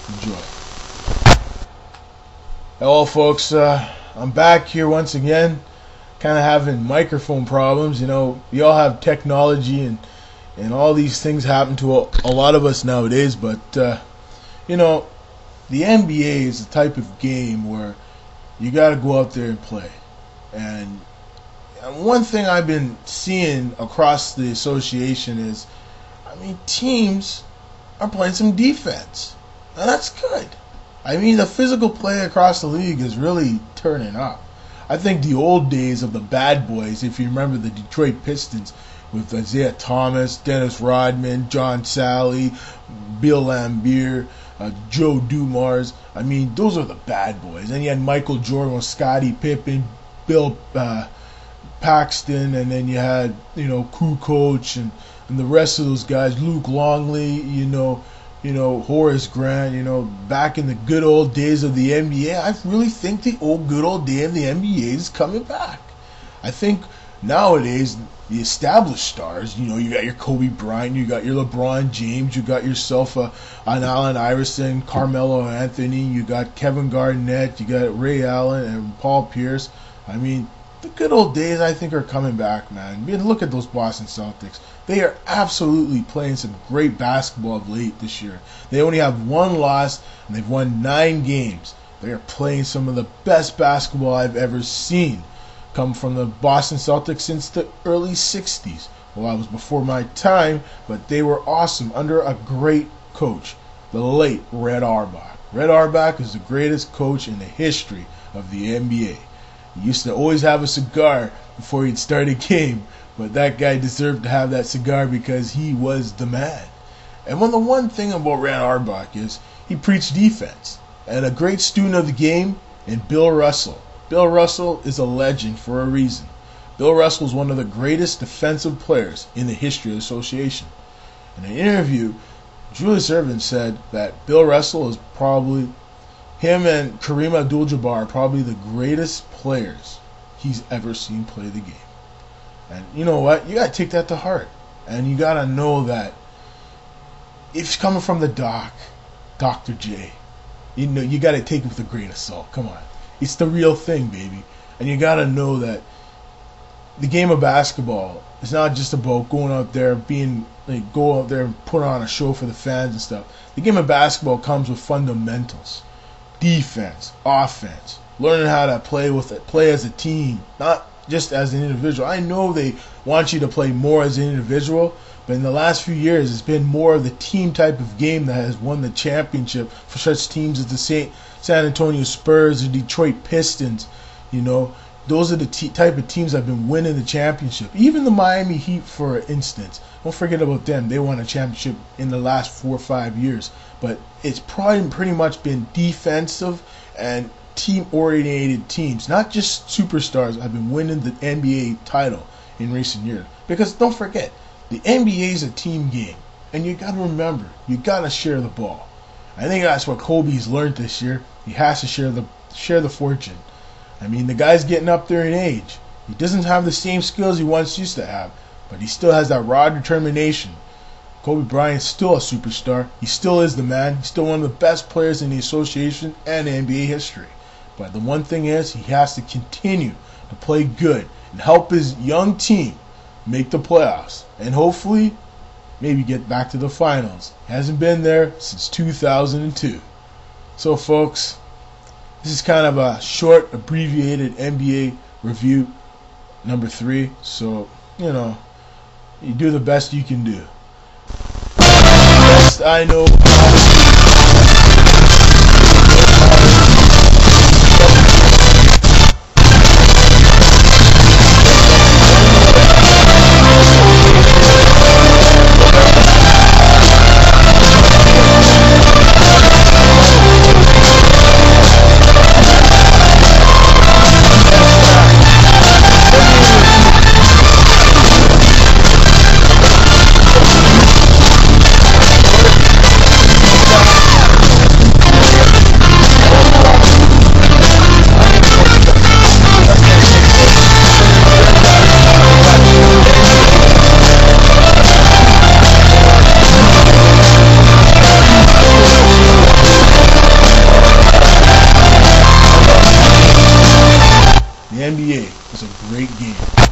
Enjoy. Hello, folks. I'm back here once again. Kind of having microphone problems. You know, we all have technology and all these things happen to a lot of us nowadays. But, you know, the NBA is the type of game where you got to go out there and play. And one thing I've been seeing across the association is, teams are playing some defense. And that's good. The physical play across the league is really turning up. I think the old days of the bad boys, if you remember the Detroit Pistons with Isaiah Thomas, Dennis Rodman, John Sally, Bill Laimbeer, Joe Dumars, those are the bad boys. And you had Michael Jordan with Scottie Pippen, Bill Paxton, and then you had, Kukoc and the rest of those guys, Luke Longley, Horace Grant, back in the good old days of the NBA. I really think the good old day of the NBA is coming back. I think nowadays the established stars, you got your Kobe Bryant, you got your LeBron James, you got yourself an Allen Iverson, Carmelo Anthony, you got Kevin Garnett, you got Ray Allen and Paul Pierce. The good old days, I think, are coming back, man. Look at those Boston Celtics. They are absolutely playing some great basketball of late this year. They only have one loss, and they've won 9 games. They are playing some of the best basketball I've ever seen come from the Boston Celtics since the early 60s. Well, I was before my time, but they were awesome under a great coach, the late Red Auerbach. Red Auerbach is the greatest coach in the history of the NBA. He used to always have a cigar before he'd start a game, but that guy deserved to have that cigar because he was the man. And the one thing about Red Auerbach is he preached defense. And a great student of the game is Bill Russell. Bill Russell is a legend for a reason. Bill Russell is one of the greatest defensive players in the history of the association. In an interview, Julius Erving said that Bill Russell is probably, him and Kareem Abdul-Jabbar are probably the greatest players he's ever seen play the game. And you know what? You got to take that to heart. And you got to know that it's coming from the doc, Dr. J. You got to take it with a grain of salt. Come on. It's the real thing, baby. And you got to know that the game of basketball is not just about going out there go out there and put on a show for the fans and stuff. The game of basketball comes with fundamentals. Defense, offense, learning how to play as a team, not just as an individual. I know they want you to play more as an individual, but in the last few years, it's been more of the team type of game that has won the championship for such teams as the San Antonio Spurs, the Detroit Pistons. Those are the type of teams that have been winning the championship. Even the Miami Heat, for instance. Don't forget about them. They won a championship in the last 4 or 5 years. But it's probably pretty much been defensive and team-oriented teams, not just superstars, have been winning the NBA title in recent years. Because don't forget, the NBA is a team game. And you got to remember, you got to share the ball. I think that's what Kobe's learned this year. He has to share the fortune. The guy's getting up there in age. He doesn't have the same skills he once used to have, but he still has that raw determination. Kobe Bryant's still a superstar. He still is the man. He's still one of the best players in the association and NBA history. But the one thing is, he has to continue to play good and help his young team make the playoffs. And hopefully, maybe get back to the finals. He hasn't been there since 2002. So, folks, this is kind of a short, abbreviated NBA review, number 3. So, you do the best you can do. Best I know NBA. It's a great game.